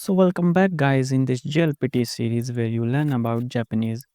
So welcome back guys in this GLPT series where you learn about Japanese,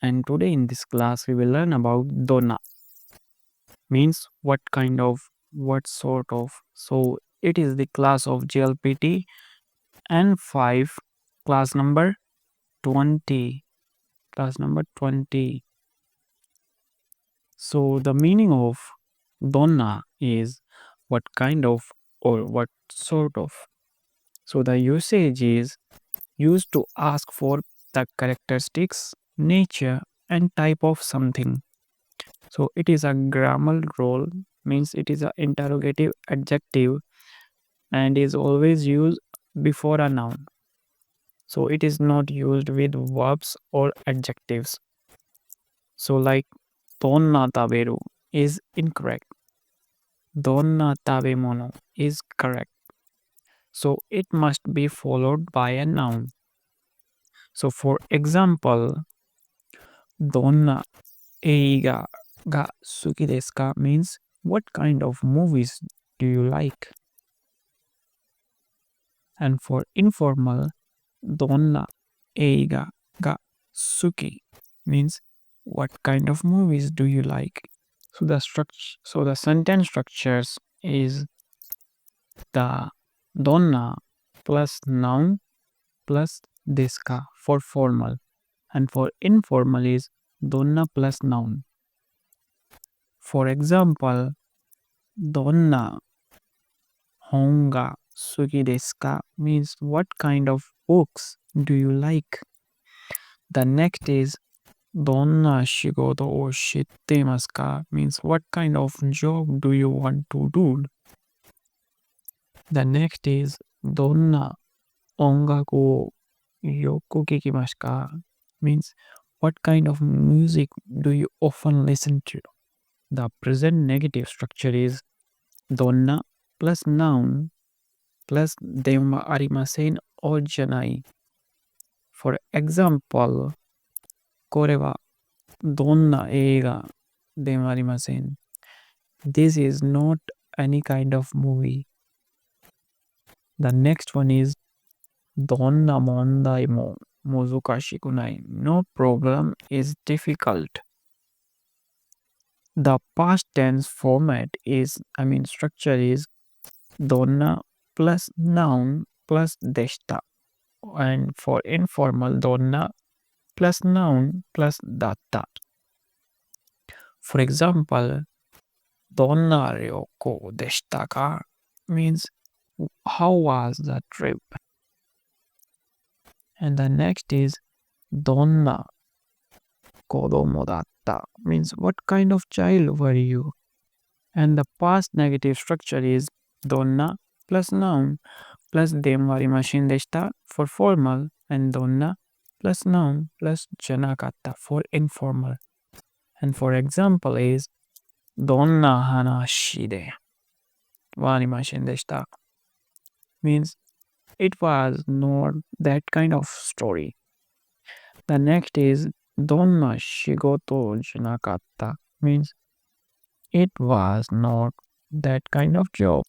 and today in this class we will learn about donna, means what kind of, what sort of. So it is the class of GLPT and 5, class number 20, class number 20. So the meaning of donna is what kind of or what sort of. So the usage is used to ask for the characteristics, nature, and type of something. So it is a grammar role, means it is an interrogative adjective and is always used before a noun. So it is not used with verbs or adjectives. So like donna taberu is incorrect. Donna tabemono is correct. So it must be followed by a noun. So for example, donna eiga ga suki desu ka means what kind of movies do you like? And for informal, donna eiga ga suki means what kind of movies do you like? So the sentence structures is the donna plus noun plus desu ka for formal, and for informal is donna plus noun. For example, donna honga ga suki desu ka means what kind of books do you like? The next is donna shigoto o shittemasu ka means what kind of job do you want to do? The next is donna ongaku o yoku kikimasu ka means what kind of music do you often listen to? The present negative structure is donna plus noun plus denwa arimasen or janai. For example, これはどんな映画でもありません. This is not any kind of movie. The next one is どんな問題も難しくない. No problem is difficult. The past tense format is, structure is donna plus noun plus deshita. And for informal, donna plus noun plus datta. For example, donna ryoko deshita ka means how was the trip? And the next is donna kodomo datta means what kind of child were you? And the past negative structure is donna plus noun plus denwa arimashin deshita for formal, and donna plus noun plus janakatta for informal. And for example is donna hanashi de wa arimashin deshita means it was not that kind of story. The next is donna shigoto janakatta means it was not that kind of job.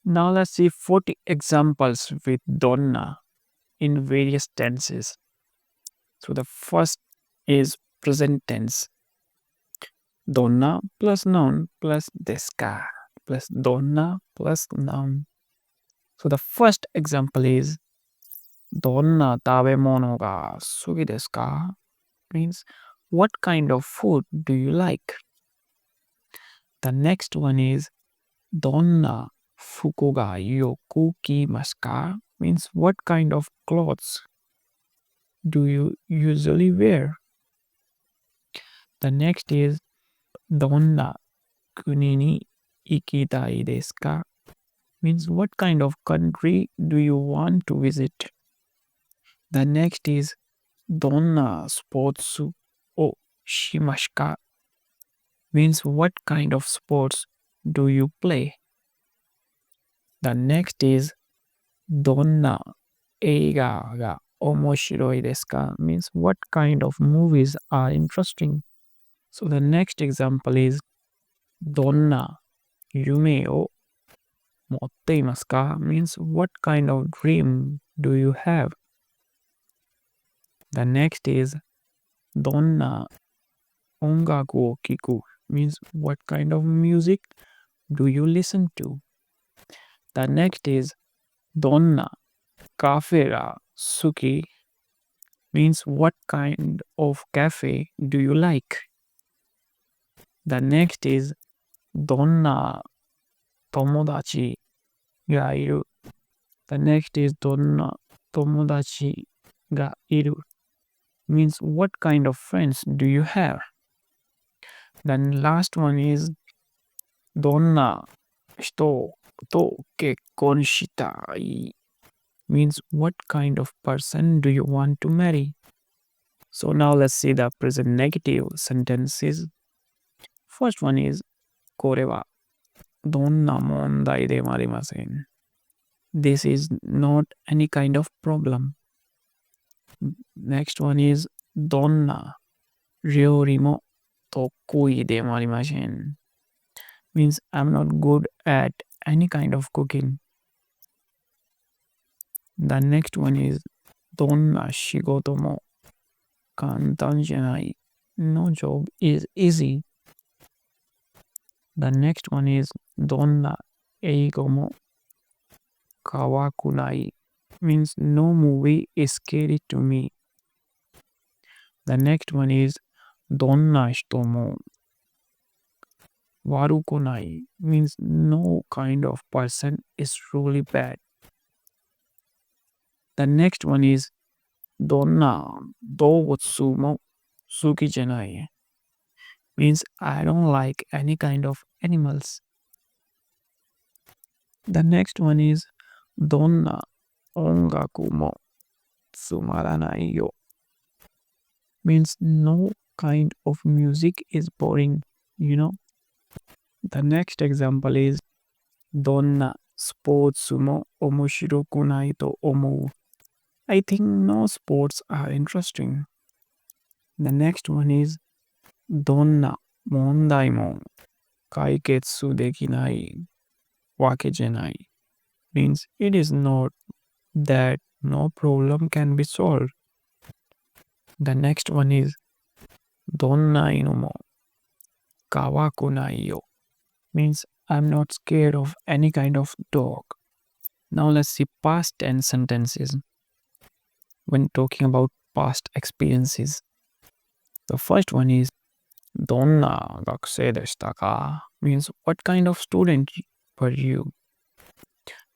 Now let's see 40 examples with donna in various tenses. So the first is present tense. Donna plus noun plus desu ka plus donna plus noun. So the first example is donna tabemono ga suki desu ka means what kind of food do you like? The next one is donna fuku ga yoku kimasu ka means what kind of clothes do you usually wear? The next is donna kuni ni ikitai desu ka means what kind of country do you want to visit? The next is donna sports o shimasu ka means what kind of sports do you play? The next is donna eiga ga omoshiroi desu ka means what kind of movies are interesting. So the next example is donna yume o motte imasu ka means what kind of dream do you have? The next is donna ongaku o kiku means what kind of music do you listen to? The next is donna cafe ra suki means what kind of cafe do you like? The next is donna tomodachi ga iru. The next is donna tomodachi ga iru means what kind of friends do you have? Then last one is donna hito to kekkon shitai means what kind of person do you want to marry? So now let's see the present negative sentences. First one is これはどんな問題でもありません. This is not any kind of problem. Next one is どんな料理も得意でもありません. Means I'm not good at any kind of cooking. The next one is どんな仕事も簡単じゃない. No job is easy. The next one is どんな英語も怖くない means no movie is scary to me. The next one is どんな人も悪くない means no kind of person is truly bad. The next one is どんな動物も好きじゃない means I don't like any kind of animals. The next one is どんな音楽もつまらないよ means no kind of music is boring, you know. The next example is どんなスポーツも面白くないと思う I think no sports are interesting. The next one is どんな問題も解決できないわけじゃない means it is not that no problem can be solved. The next one is どんな犬も可愛くないよ means I'm not scared of any kind of dog. Now let's see past tense sentences. When talking about past experiences, the first one is どんな学生でしたか means what kind of student were you?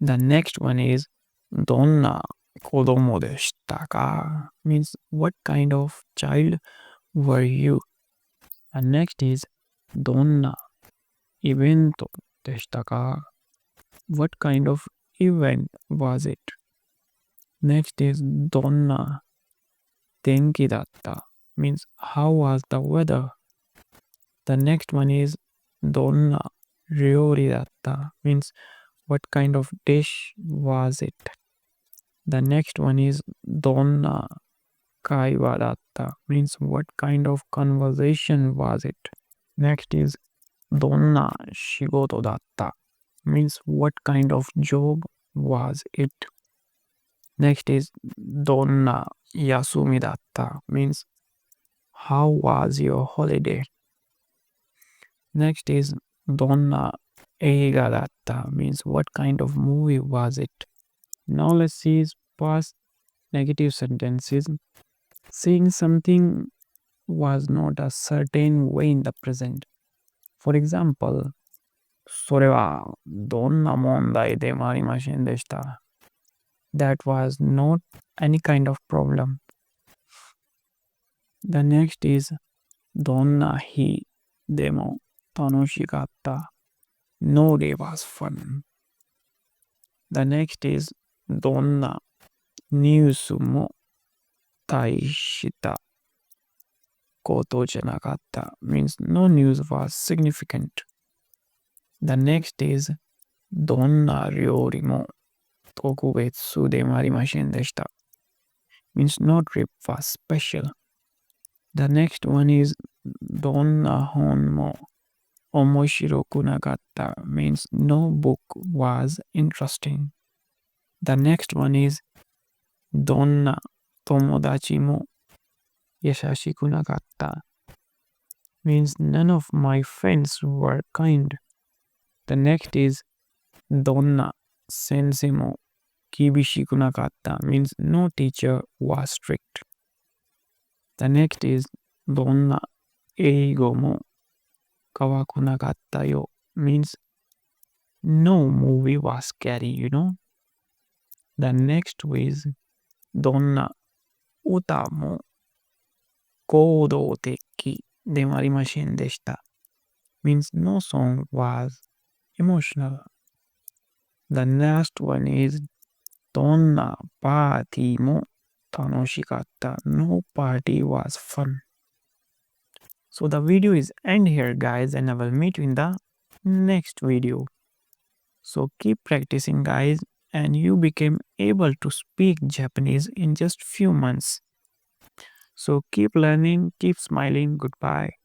The next one is どんな子供でしたか means what kind of child were you? And next is どんなイベントでしたか what kind of event was it? Next is どんな天気だった means how was the weather? The next one is どんな料理だった means what kind of dish was it? The next one is どんな会話だった means what kind of conversation was it? Next is どんな仕事だった means what kind of job was it? Next is どんな休みだった means how was your holiday? Next is どんな映画だった means what kind of movie was it? Now let's see past negative sentences. Saying something was not a certain way in the present. For example, それはどんな問題でもありませんでした. That was not any kind of problem. The next is どんな日でも楽しかった. No day was fun. The next is どんなニュースも大したことじゃなかった means no news was significant. The next is どんな料理も特別でもありませんでした means no trip was special. The next one is どんな本も面白くなかった means no book was interesting. The next one is Donna tomodachi mo yashashiku nakatta means none of my friends were kind. The next is donna sensei mo kibishiku nakatta means no teacher was strict. The next is donna eigo mo kawaku nakatta yo means no movie was scary. The next is donna uta mo koudoteki de marimashen deshita means no song was emotional. The last one is donna party mo tanoshikatta. No party was fun. So the video is end here guys and I will meet you in the next video. So keep practicing guys and you became able to speak Japanese in just few months. So keep learning, keep smiling, goodbye.